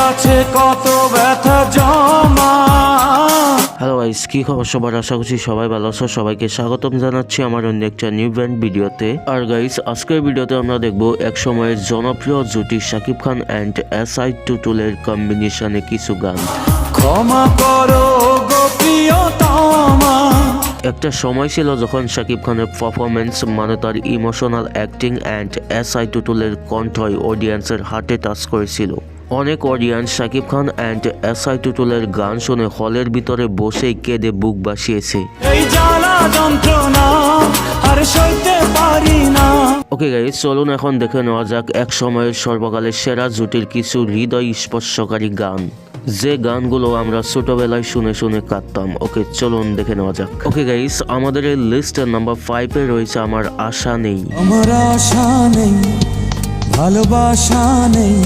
আছে কত ব্যথা জমা। হ্যালো গাইস, কি খবর সবার? আশা করছি সবাই ভালো আছো। সবাইকে স্বাগতম জানাচ্ছি আমার অন্য একটা নিউ ব্যান্ড ভিডিওতে। আর গাইস, আজকের ভিডিওতে আমরা দেখব এক সময়ের জনপ্রিয় জুটি শাকিব খান অ্যান্ড SI টুটুলের কম্বিনেশনে কিছু গান। ক্ষমা করো গো প্রিয়তমা। একটা সময় ছিল যখন শাকিব খানের পারফরমেন্স মানে তার ইমোশনাল অ্যাক্টিং অ্যান্ড SI টুটুলের কণ্ঠই অডিয়েন্সের হার্টে টাচ করেছিল। অনেক audience Shakib Khan and SI টুটুলের গান শুনে হলের ভিতরে বসেই কেঁদে বুক বাসিয়েছে। এই জ্বালা যন্ত্রণা আর সইতে পারি না। ওকে গাইস, চলুন এখন দেখে নেওয়া যাক এক সময়ের সর্বকালের সেরা জুটির কিছু হৃদয় স্পর্শকারী গান, যে গানগুলো আমরা ছোটবেলায় শুনে শুনে কাঁদতাম। ওকে চলুন দেখে নেওয়া যাক। ওকে গাইস, আমাদের এই লিস্টের নাম্বার 5-এ রয়েছে আমার আশা নেই। আমার আশা নেই, ভালোবাসা নেই।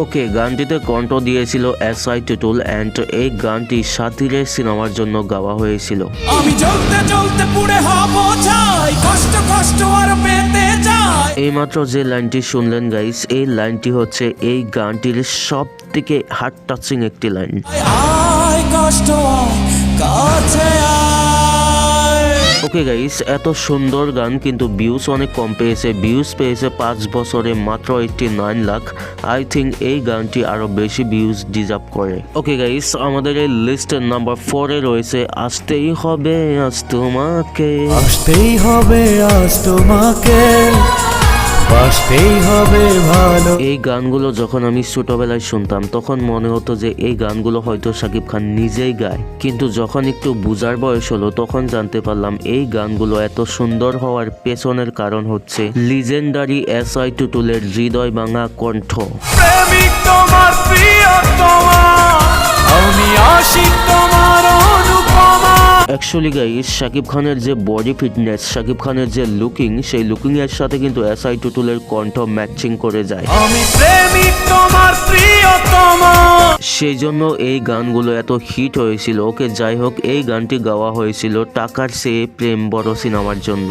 ওকে, গানটিতে কণ্ঠ দিয়েছিল SI টুটুল অ্যান্ড এই গানটি সাথীরে সিনেমার জন্য গাওয়া হয়েছিল। আমি চলতে চলতে পুড়ে হব ছাই, কষ্ট কষ্ট আর পেতে চাই। এইমাত্র যে লাইনটি শুনলেন গাইস, এই লাইনটি হচ্ছে এই গানটির সব থেকে হার্ট টাচিং একটি লাইন। আয় কষ্ট আয়, কাছে আয়। ওকে গাইস, এত সুন্দর গান কিন্তু ভিউজ অনেক কম পেয়েছে। ভিউজ পেয়েছে 5 বছরে মাত্র 89 লাখ। আই থিঙ্ক এই গানটি আরো বেশি ভিউজ ডিজার্ভ করে। ওকে গাইস, আমাদের এই লিস্টের নাম্বার 4-এ রয়েছে আসতেই হবে আজ তোমাকে। আসতেই হবে আজ তোমাকে, বাসতেই হবে ভালো। এই গানগুলো যখন আমি ছোটবেলায় শুনতাম তখন মনে হতো যে এই গানগুলো হয়তো শাকিব খান নিজেই গায়, কিন্তু যখন একটু বুঝার বয়স হলো তখন জানতে পারলাম এই গানগুলো এত সুন্দর হওয়ার পেছনের কারণ হচ্ছে লিজেন্ডারি SI টুটুলের হৃদয় ভাঙা কণ্ঠ। প্রেমিক তোমার প্রিয়তমা, আমি আশিক তোমার অনুপমা। অ্যাকচুয়ালি গাইস, শাকিব খানের যে বডি ফিটনেস, শাকিব খানের যে লুকিং, সেই লুকিং এর সাথে কিন্তু SI টুটুলের কণ্ঠ ম্যাচিং করে যায়। আমি প্রেমিক তোমার প্রিয়তমা। সেই জন্য এই গানগুলো এত হিট হয়েছিল। ওকে যাই হোক, এই গানটি গাওয়া হয়েছিল টাকার চেয়ে প্রেম বড় সিনেমার জন্য।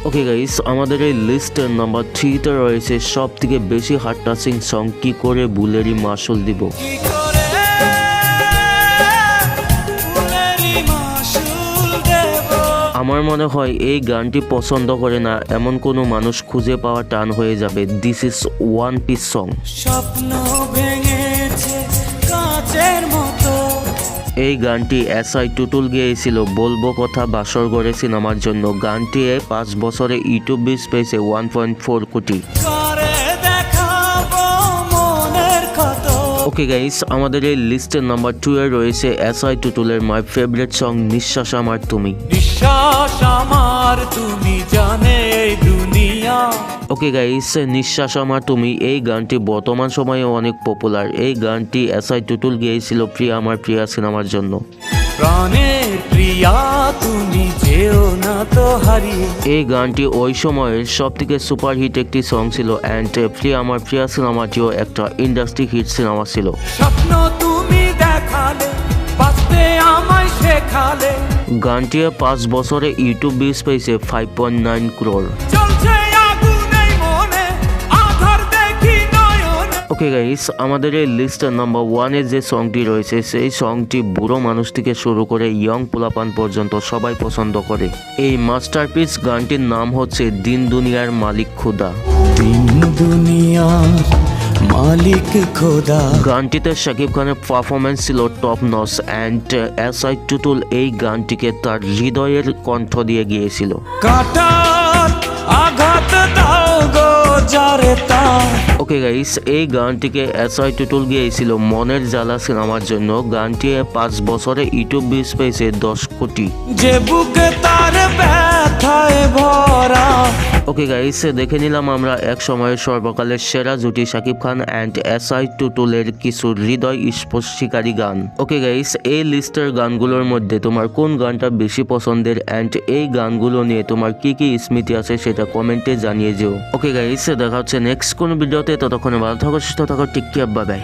ওকে গাইস, আমাদের এই লিস্টের নাম্বার 3-তে রয়েছে সব থেকে বেশি হার্ট টাচিং সং কি করে বুলেরই মাসুল দিব। আমার মনে হয় এই গানটি পছন্দ করে না এমন কোনো মানুষ খুঁজে পাওয়া টান হয়ে যাবে। This is one piece song. স্বপ্ন ভেঙেছে কাচের মতো। এই গানটি SI টুটুল গেয়েছিল বলবো কথা বাসর গড়ে সিনেমার জন্য। গানটি 5 বছরে ইউটিউব ভিউজ পেয়েছে 1.4 কোটি। ওকে গাইস, আমাদের এই লিস্টের নাম্বার 2-এ রয়েছে SI টুটুলের মাই ফেভারিট সং নিঃশ্বাস আমার তুমি। নিঃশ্বাস আমার তুমি জানে এই দুনিয়া। ওকে গাইস, নিঃশ্বাস আমার তুমি এই গানটি বর্তমান সময়ে অনেক পপুলার। এই গানটি SI টুটুল গেয়েছিল প্রিয়া আমার প্রিয়া সিনেমার জন্য। প্রাণের প্রিয়া তুমি যেও না তো হারিয়ে। এই গানটি ওই সময়ের সব থেকে সুপারহিট একটি সং ছিল অ্যান্ড প্রিয়া আমার প্রিয়া সিনেমাটিও একটা ইন্ডাস্ট্রি হিট সিনেমা ছিল। স্বপ্ন তুমি দেখালে, বাঁচতে আমায় শেখালে। গানটি 5 বছরে ইউটিউব ভিউজ পেয়েছে 5.9 crore। ওকে গাইস, আমাদের এই লিস্টের নাম্বার 1-এ যে সংটি রয়েছে সেই সংটি বুড়ো মানুষ থেকে শুরু করে ইয়ং পোলাপান পর্যন্ত সবাই পছন্দ করে। এই মাস্টারপিস গানটির নাম হচ্ছে দিন দুনিয়ার মালিক খোদা। দিন দুনিয়ার মালিক খোদা। গানটিতে শাকিব খানের পারফরমেন্স ছিল top notch and SI Tutul এই গানটিকে তার হৃদয়ের কণ্ঠ দিয়ে গিয়েছিল। কাটার আঘাত দাও গো যারে তার। ওকে গাইস, এই গানটিকে SI টুটুল গিয়েছিল মনের জ্বালা সিনেমার জন্য। গানটি 5 বছরে ইউটিউব ভিউজ পেয়েছে 10 কোটি। যে বুকে তার ব্যথায় ভরা। ওকে গাইস, দেখে নিলাম আমরা এক সময়ের সর্বকালের সেরা জুটি শাকিব খান অ্যান্ড SI টুটুলের কিছু হৃদয় স্পর্শকারী গান। ওকে গাইস, এই লিস্টের গানগুলোর মধ্যে তোমার কোন গানটা বেশি পছন্দের অ্যান্ড এই গানগুলো নিয়ে তোমার কি কি স্মৃতি আছে সেটা কমেন্টে জানিয়ে যেও। ওকে গাইস, দেখা হচ্ছে নেক্সট কোন ভিডিওতে। ততক্ষণে ভালো থাকো, সুস্থ থাকো, টেক কেয়ার, বাই বাই।